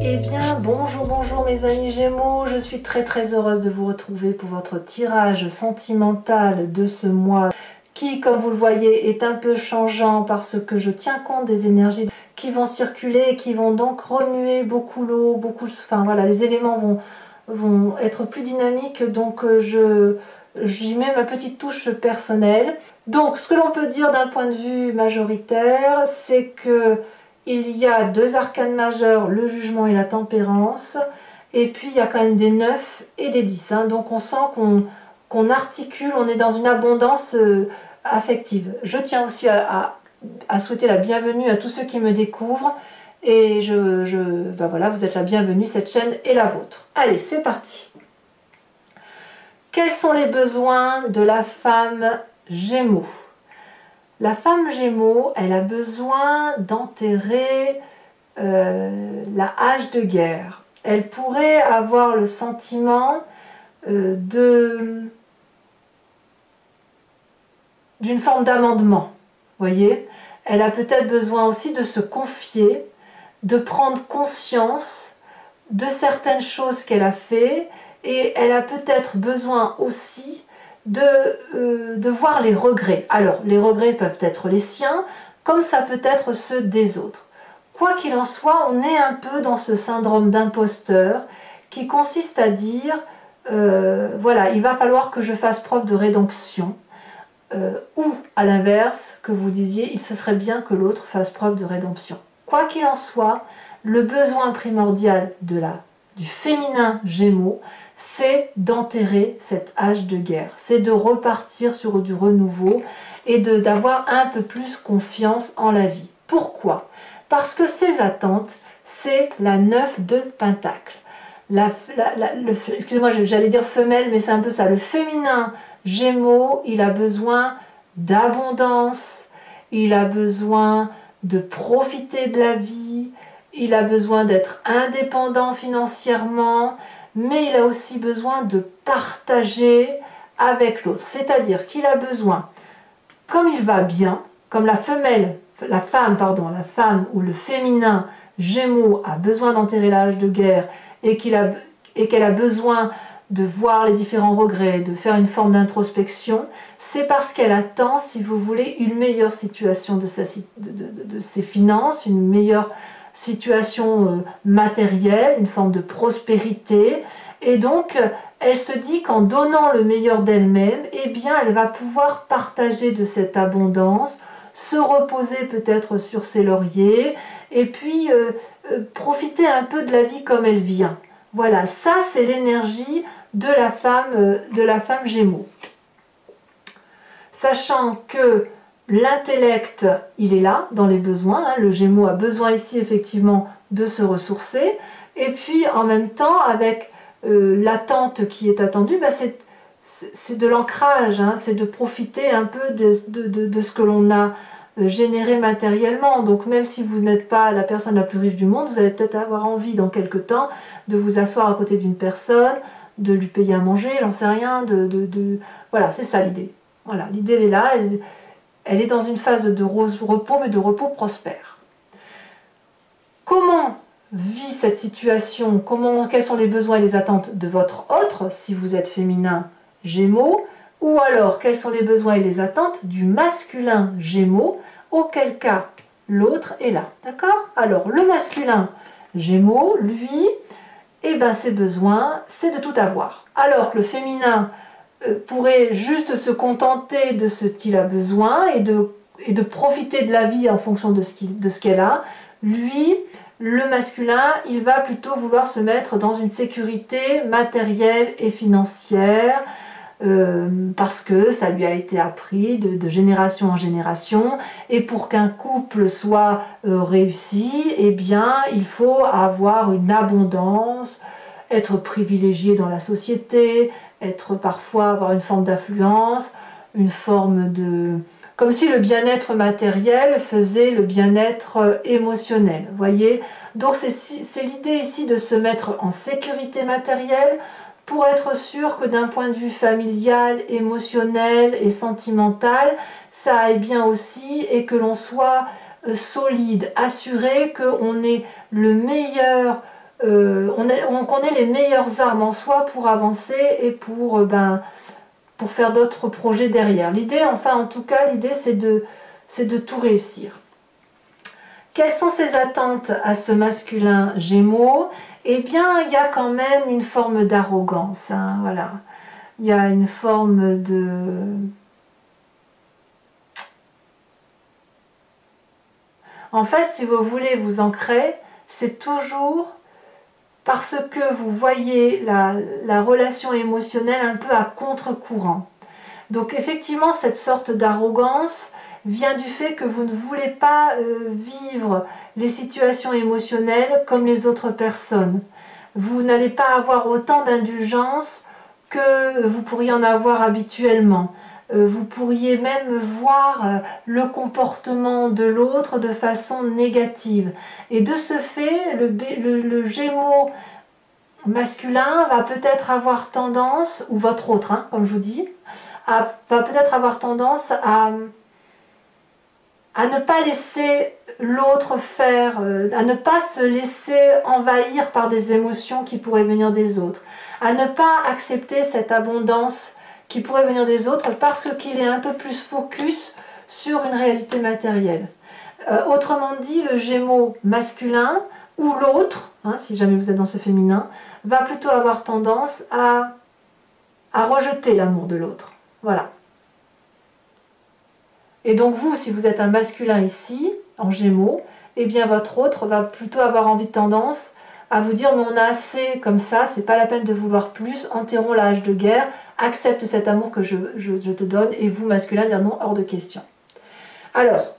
Eh bien, bonjour mes amis Gémeaux, je suis très heureuse de vous retrouver pour votre tirage sentimental de ce mois qui, comme vous le voyez, est un peu changeant parce que je tiens compte des énergies qui vont circuler et qui vont donc remuer beaucoup l'eau, voilà, les éléments vont être plus dynamiques, donc j'y mets ma petite touche personnelle. Donc, ce que l'on peut dire d'un point de vue majoritaire, c'est que il y a deux arcanes majeurs, le jugement et la tempérance, et puis il y a quand même des 9 et des 10. Donc on sent qu'on articule, on est dans une abondance affective. Je tiens aussi à souhaiter la bienvenue à tous ceux qui me découvrent, et ben voilà, vous êtes la bienvenue, cette chaîne est la vôtre. Allez, c'est parti. Quels sont les besoins de la femme Gémeaux ? La femme Gémeaux, elle a besoin d'enterrer la hache de guerre. Elle pourrait avoir le sentiment d'une forme d'amendement. Voyez, elle a peut-être besoin aussi de se confier, de prendre conscience de certaines choses qu'elle a fait, et elle a peut-être besoin aussi de voir les regrets. Alors, les regrets peuvent être les siens, comme ça peut être ceux des autres. Quoi qu'il en soit, on est un peu dans ce syndrome d'imposteur qui consiste à dire voilà, il va falloir que je fasse preuve de rédemption, ou à l'inverse, que vous disiez, il se serait bien que l'autre fasse preuve de rédemption. Quoi qu'il en soit, le besoin primordial du féminin Gémeaux, c'est d'enterrer cette hache de guerre, c'est de repartir sur du renouveau et d'avoir un peu plus confiance en la vie. Pourquoi ? Parce que ses attentes, c'est la 9 de Pentacle. Excusez-moi, j'allais dire femelle, mais c'est un peu ça. Le féminin Gémeaux, il a besoin d'abondance, il a besoin de profiter de la vie, il a besoin d'être indépendant financièrement, mais il a aussi besoin de partager avec l'autre. C'est-à-dire qu'il a besoin, comme il va bien, comme la femme ou le féminin Gémeaux a besoin d'enterrer la hache de guerre et qu'elle a besoin de voir les différents regrets, de faire une forme d'introspection, c'est parce qu'elle attend, si vous voulez, une meilleure situation de ses finances, une meilleure situation matérielle, une forme de prospérité, et donc elle se dit qu'en donnant le meilleur d'elle-même, eh bien elle va pouvoir partager de cette abondance, se reposer peut-être sur ses lauriers, et puis profiter un peu de la vie comme elle vient. Voilà, ça c'est l'énergie de la femme Gémeaux. Sachant que l'intellect, il est là, dans les besoins, le Gémeaux a besoin ici effectivement de se ressourcer, et puis en même temps, avec l'attente qui est attendue, c'est de l'ancrage, c'est de profiter un peu de ce que l'on a généré matériellement. Donc même si vous n'êtes pas la personne la plus riche du monde, vous allez peut-être avoir envie dans quelques temps de vous asseoir à côté d'une personne, de lui payer à manger, j'en sais rien, voilà, c'est ça l'idée. Voilà, l'idée elle est là, elle est dans une phase de repos, mais de repos prospère. Comment vit cette situation? Quels sont les besoins et les attentes de votre autre, si vous êtes féminin Gémeaux? Ou alors, quels sont les besoins et les attentes du masculin Gémeaux, auquel cas l'autre est là. D'accord? Alors, le masculin Gémeaux, lui, ses besoins, c'est de tout avoir. Alors que le féminin pourrait juste se contenter de ce qu'il a besoin et de profiter de la vie en fonction de ce qu'elle a. Lui, le masculin, il va plutôt vouloir se mettre dans une sécurité matérielle et financière, parce que ça lui a été appris de génération en génération, et pour qu'un couple soit réussi, eh bien il faut avoir une abondance, être privilégié dans la société, avoir une forme d'influence, une forme comme si le bien-être matériel faisait le bien-être émotionnel, voyez. Donc c'est l'idée ici de se mettre en sécurité matérielle pour être sûr que d'un point de vue familial, émotionnel et sentimental, ça aille bien aussi et que l'on soit solide, assuré qu'on ait le meilleur qu'on ait les meilleures armes en soi pour avancer et pour faire d'autres projets derrière. L'idée, enfin en tout cas, l'idée c'est de tout réussir. Quelles sont ses attentes à ce masculin Gémeaux? Eh bien, il y a quand même une forme d'arrogance, hein, voilà. Il y a une forme de... En fait, si vous voulez vous ancrer, c'est toujours parce que vous voyez la relation émotionnelle un peu à contre-courant. Donc effectivement, cette sorte d'arrogance vient du fait que vous ne voulez pas vivre les situations émotionnelles comme les autres personnes. Vous n'allez pas avoir autant d'indulgence que vous pourriez en avoir habituellement. Vous pourriez même voir le comportement de l'autre de façon négative. Et de ce fait, le Gémeaux masculin va peut-être avoir tendance, ou votre autre, hein, comme je vous dis, va peut-être avoir tendance à ne pas laisser l'autre faire, à ne pas se laisser envahir par des émotions qui pourraient venir des autres, à ne pas accepter cette abondance qui pourrait venir des autres parce qu'il est un peu plus focus sur une réalité matérielle. Autrement dit, le Gémeaux masculin ou l'autre, hein, si jamais vous êtes dans ce féminin, va plutôt avoir tendance à rejeter l'amour de l'autre. Voilà. Et donc vous, si vous êtes un masculin ici, en Gémeaux, eh bien votre autre va plutôt avoir envie de tendance à vous dire mais on a assez comme ça, c'est pas la peine de vouloir plus, enterrons la hache de guerre, accepte cet amour que je te donne, et vous, masculin, dire non, hors de question. Alors,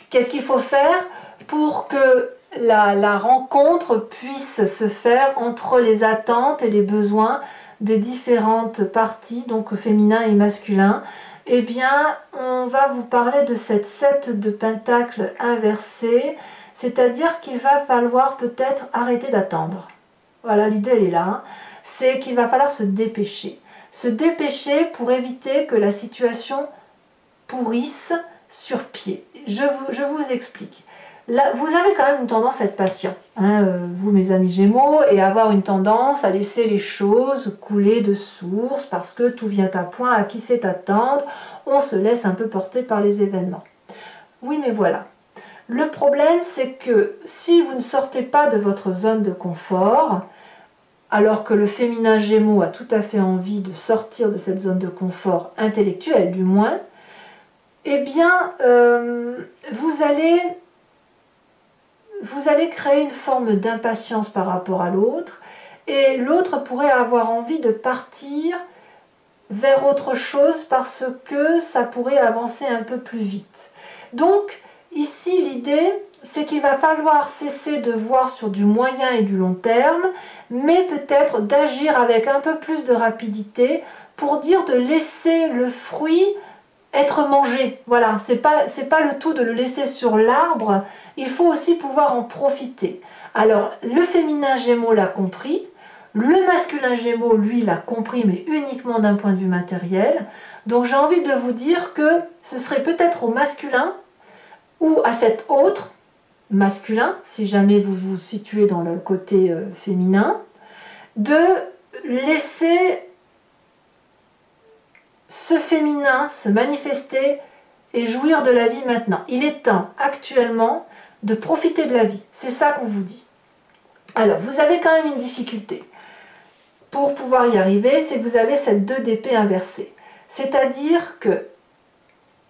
qu'est-ce qu'il faut faire pour que la rencontre puisse se faire entre les attentes et les besoins des différentes parties, donc féminin et masculin? Eh bien, on va vous parler de cette 7 de pentacles inversée, c'est-à-dire qu'il va falloir peut-être arrêter d'attendre. Voilà, l'idée elle est là, hein. C'est qu'il va falloir se dépêcher. Se dépêcher pour éviter que la situation pourrisse sur pied. Je vous explique. Là, vous avez quand même une tendance à être patient, hein, vous mes amis Gémeaux, et avoir une tendance à laisser les choses couler de source parce que tout vient à point, à qui sait attendre, on se laisse un peu porter par les événements. Oui, mais voilà. Le problème, c'est que si vous ne sortez pas de votre zone de confort, alors que le féminin Gémeaux a tout à fait envie de sortir de cette zone de confort intellectuelle du moins, eh bien, vous allez créer une forme d'impatience par rapport à l'autre, et l'autre pourrait avoir envie de partir vers autre chose parce que ça pourrait avancer un peu plus vite. Donc, ici, l'idée, c'est qu'il va falloir cesser de voir sur du moyen et du long terme, mais peut-être d'agir avec un peu plus de rapidité pour dire de laisser le fruit être mangé. Voilà, c'est pas le tout de le laisser sur l'arbre, il faut aussi pouvoir en profiter. Alors, le féminin Gémeaux l'a compris, le masculin Gémeaux, lui, l'a compris, mais uniquement d'un point de vue matériel. Donc, j'ai envie de vous dire que ce serait peut-être au masculin ou à cet autre masculin, si jamais vous vous situez dans le côté féminin, de laisser ce féminin se manifester et jouir de la vie maintenant. Il est temps actuellement de profiter de la vie. C'est ça qu'on vous dit. Alors, vous avez quand même une difficulté. Pour pouvoir y arriver, c'est que vous avez cette 2 d'épée inversée. C'est-à-dire que,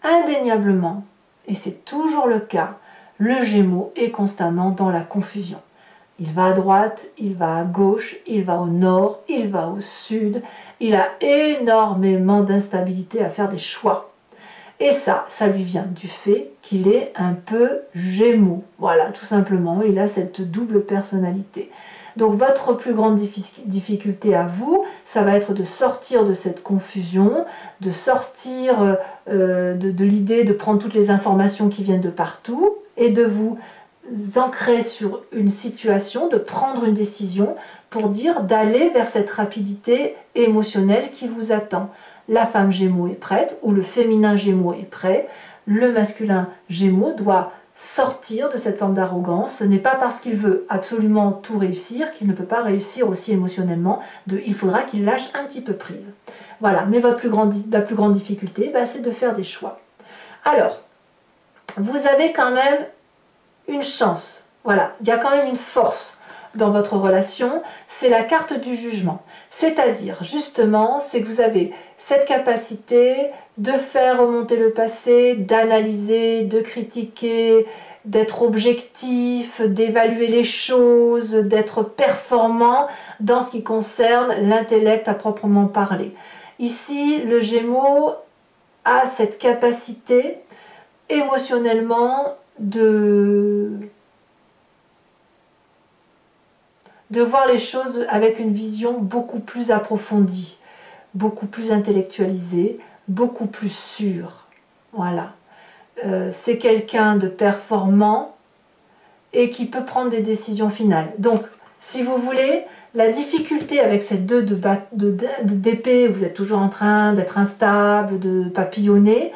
indéniablement, et c'est toujours le cas, le Gémeaux est constamment dans la confusion. Il va à droite, il va à gauche, il va au nord, il va au sud. Il a énormément d'instabilité à faire des choix. Et ça lui vient du fait qu'il est un peu Gémeaux. Voilà, tout simplement, il a cette double personnalité. Donc votre plus grande difficulté à vous, ça va être de sortir de cette confusion, de sortir de l'idée de prendre toutes les informations qui viennent de partout et de vous ancrer sur une situation, de prendre une décision pour dire d'aller vers cette rapidité émotionnelle qui vous attend. La femme Gémeaux est prête, ou le féminin Gémeaux est prêt, le masculin Gémeaux doit sortir de cette forme d'arrogance. Ce n'est pas parce qu'il veut absolument tout réussir qu'il ne peut pas réussir aussi émotionnellement. Il faudra qu'il lâche un petit peu prise. Voilà, mais la plus grande difficulté, c'est de faire des choix. Alors, vous avez quand même une chance. Voilà, il y a quand même une force dans votre relation, c'est la carte du jugement. C'est-à-dire, justement, c'est que vous avez cette capacité de faire remonter le passé, d'analyser, de critiquer, d'être objectif, d'évaluer les choses, d'être performant dans ce qui concerne l'intellect à proprement parler. Ici, le Gémeaux a cette capacité émotionnellement de voir les choses avec une vision beaucoup plus approfondie, beaucoup plus intellectualisée, beaucoup plus sûre. Voilà. C'est quelqu'un de performant et qui peut prendre des décisions finales. Donc, si vous voulez, la difficulté avec ces deux d'épée, vous êtes toujours en train d'être instable, de papillonner,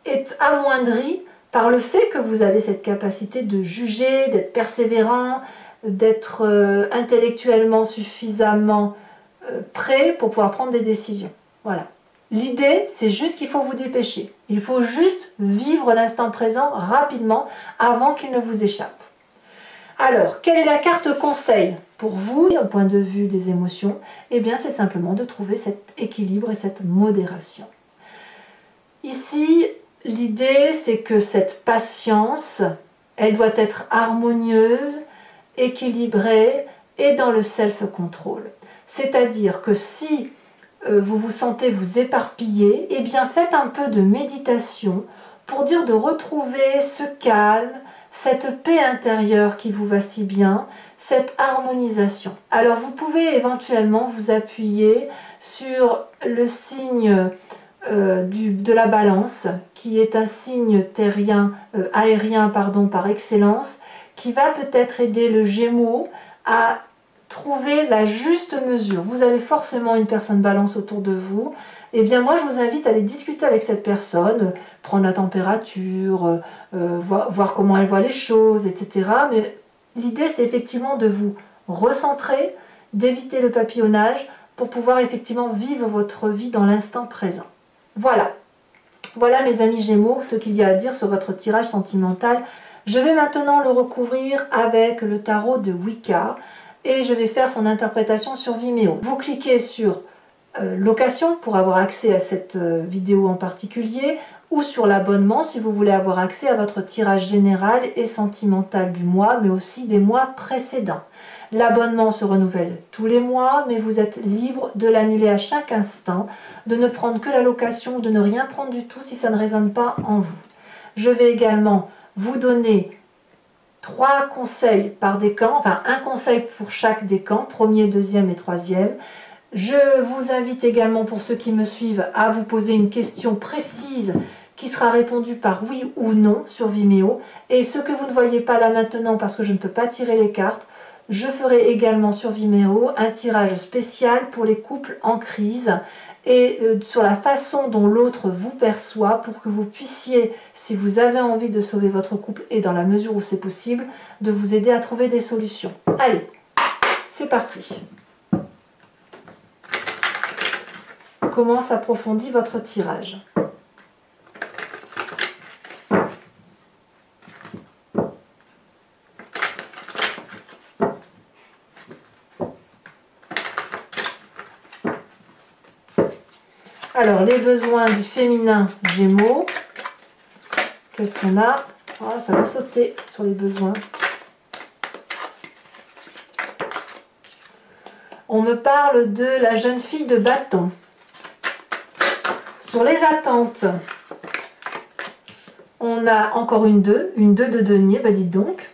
est amoindrie par le fait que vous avez cette capacité de juger, d'être persévérant, d'être intellectuellement suffisamment prêt pour pouvoir prendre des décisions. Voilà. L'idée, c'est juste qu'il faut vous dépêcher. Il faut juste vivre l'instant présent rapidement avant qu'il ne vous échappe. Alors, quelle est la carte conseil pour vous, au point de vue des émotions? Eh bien, c'est simplement de trouver cet équilibre et cette modération. Ici, l'idée, c'est que cette patience, elle doit être harmonieuse, équilibrée et dans le self-control. C'est-à-dire que si vous vous sentez vous éparpiller, eh bien faites un peu de méditation pour dire de retrouver ce calme, cette paix intérieure qui vous va si bien, cette harmonisation. Alors vous pouvez éventuellement vous appuyer sur le signe de la balance, qui est un signe aérien par excellence, qui va peut-être aider le Gémeaux à trouver la juste mesure. Vous avez forcément une personne balance autour de vous. Eh bien moi je vous invite à aller discuter avec cette personne, prendre la température, voir comment elle voit les choses, etc. Mais l'idée c'est effectivement de vous recentrer, d'éviter le papillonnage pour pouvoir effectivement vivre votre vie dans l'instant présent. Voilà. Voilà mes amis Gémeaux, ce qu'il y a à dire sur votre tirage sentimental. Je vais maintenant le recouvrir avec le tarot de Wicca et je vais faire son interprétation sur Vimeo. Vous cliquez sur location pour avoir accès à cette vidéo en particulier ou sur l'abonnement si vous voulez avoir accès à votre tirage général et sentimental du mois mais aussi des mois précédents. L'abonnement se renouvelle tous les mois mais vous êtes libre de l'annuler à chaque instant, de ne prendre que la location, de ne rien prendre du tout si ça ne résonne pas en vous. Je vais également vous donner 3 conseils par décan, enfin un conseil pour chaque décan, premier, deuxième et troisième. Je vous invite également, pour ceux qui me suivent, à vous poser une question précise qui sera répondue par oui ou non sur Vimeo. Et ce que vous ne voyez pas là maintenant, parce que je ne peux pas tirer les cartes, je ferai également sur Vimeo un tirage spécial pour les couples en crise et sur la façon dont l'autre vous perçoit pour que vous puissiez, si vous avez envie de sauver votre couple et dans la mesure où c'est possible, de vous aider à trouver des solutions. Allez, c'est parti. Comment s'approfondit votre tirage? Alors, les besoins du féminin Gémeaux. Qu'est-ce qu'on a? Oh, ça va sauter sur les besoins. On me parle de la jeune fille de bâton. Sur les attentes, on a encore une 2 de denier, bah dites donc.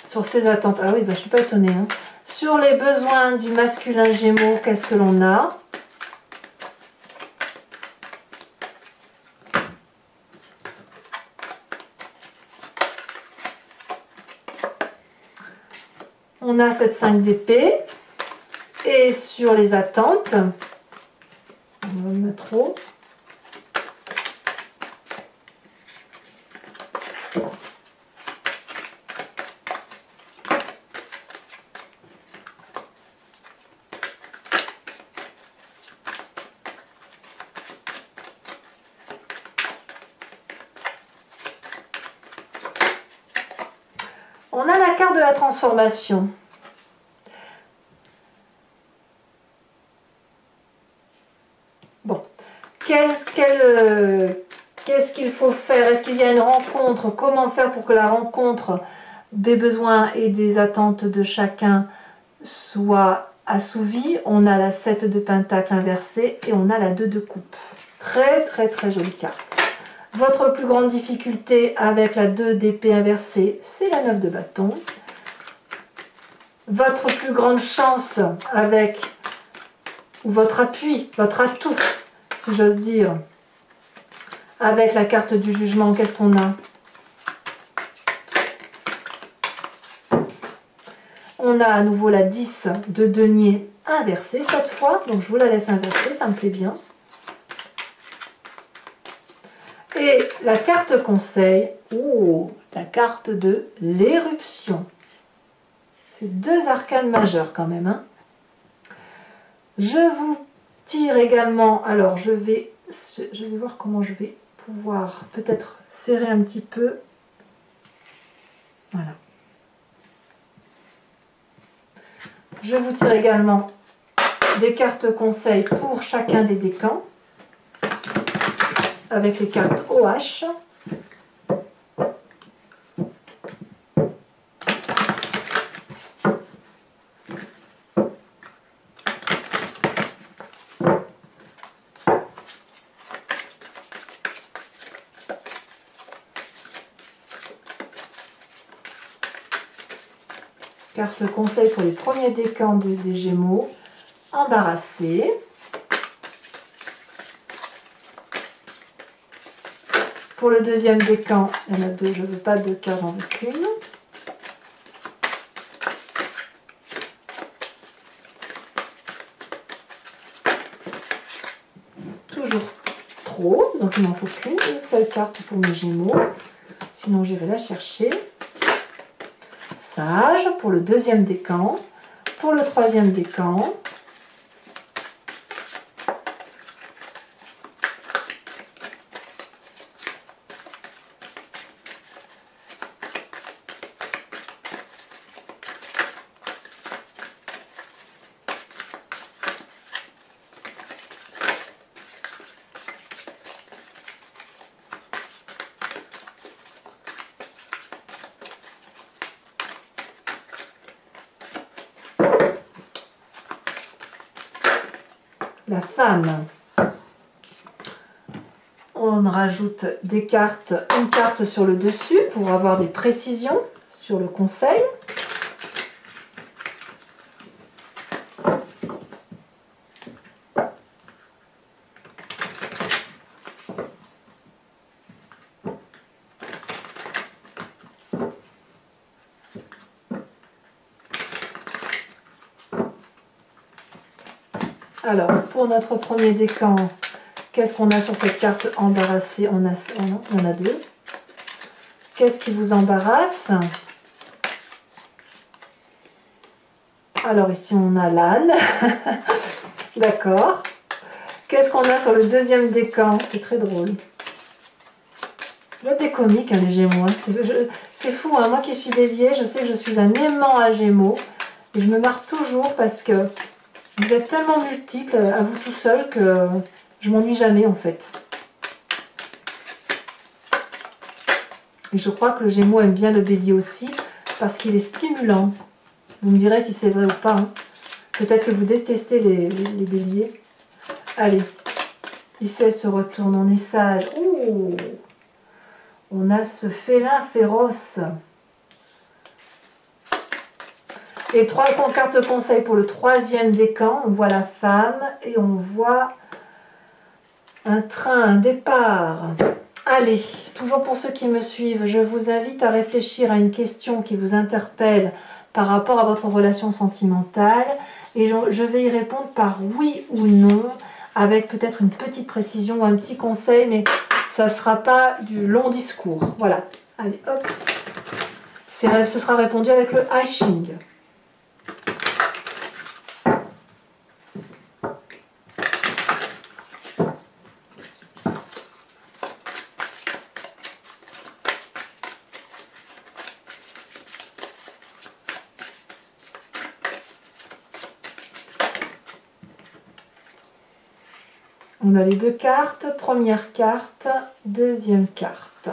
Sur ces attentes, ah oui, bah, je ne suis pas étonnée. Hein. Sur les besoins du masculin Gémeaux, qu'est-ce que l'on a? On a cette 5 d'épée. Et sur les attentes, on va mettre trop. On a la carte de la transformation. Bon, qu'est-ce qu'il faut faire? Est-ce qu'il y a une rencontre? Comment faire pour que la rencontre des besoins et des attentes de chacun soit assouvie? On a la 7 de pentacle inversée et on a la 2 de coupe. Très très très jolie carte. Votre plus grande difficulté avec la 2 d'épée inversée, c'est la 9 de bâton. Votre plus grande chance avec, ou votre appui, votre atout, si j'ose dire, avec la carte du jugement, qu'est-ce qu'on a? On a à nouveau la 10 de denier inversée cette fois, donc je vous la laisse inverser, ça me plaît bien. Et la carte conseil, la carte de l'éruption. C'est deux arcanes majeures quand même. Hein. Je vous tire également, alors je vais voir comment je vais pouvoir peut-être serrer un petit peu. Voilà. Je vous tire également des cartes conseils pour chacun des décans, avec les cartes OH. Carte conseil pour les premiers décans des Gémeaux, embarrassés. Pour le deuxième décan, il y en a deux, je ne veux pas deux car j'en veux qu'une. Toujours trop, donc il m'en faut qu'une seule carte pour mes Gémeaux, sinon j'irai la chercher. Sage pour le deuxième décan, pour le troisième décan. La femme, on rajoute des cartes, une carte sur le dessus pour avoir des précisions sur le conseil. Alors, pour notre premier décan, qu'est-ce qu'on a sur cette carte embarrassée? On a deux. Qu'est-ce qui vous embarrasse? Alors ici, on a l'âne. D'accord. Qu'est-ce qu'on a sur le deuxième décan? C'est très drôle. Vous êtes des comiques, hein, les Gémeaux. C'est fou, hein. Moi qui suis Bélier, je sais que je suis un aimant à Gémeaux. Et je me marre toujours parce que vous êtes tellement multiples à vous tout seul que je m'ennuie jamais en fait. Et je crois que le Gémeaux aime bien le Bélier aussi parce qu'il est stimulant. Vous me direz si c'est vrai ou pas. Hein. Peut-être que vous détestez les Béliers. Allez, ici elle se retourne, on est sage. Ouh, on a ce félin féroce. Et trois cartes conseil pour le troisième décan. On voit la femme et on voit un train, un départ. Allez, toujours pour ceux qui me suivent, je vous invite à réfléchir à une question qui vous interpelle par rapport à votre relation sentimentale. Et je vais y répondre par oui ou non, avec peut-être une petite précision ou un petit conseil, mais ça ne sera pas du long discours. Voilà. Allez, hop. Ce sera répondu avec le hashing. On a les deux cartes, première carte, deuxième carte.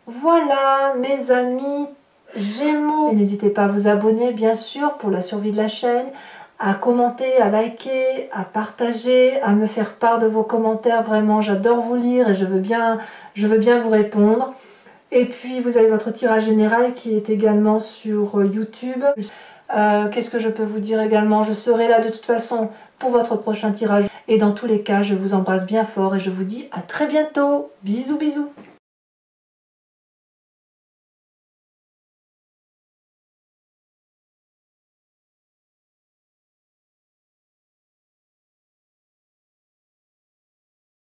Voilà mes amis Gémeaux. N'hésitez pas à vous abonner bien sûr pour la survie de la chaîne, à commenter, à liker, à partager, à me faire part de vos commentaires. Vraiment, j'adore vous lire et je veux bien vous répondre. Et puis vous avez votre tirage général qui est également sur YouTube. Qu'est-ce que je peux vous dire également? Je serai là de toute façon pour votre prochain tirage. Et dans tous les cas, je vous embrasse bien fort et je vous dis à très bientôt. Bisous, bisous.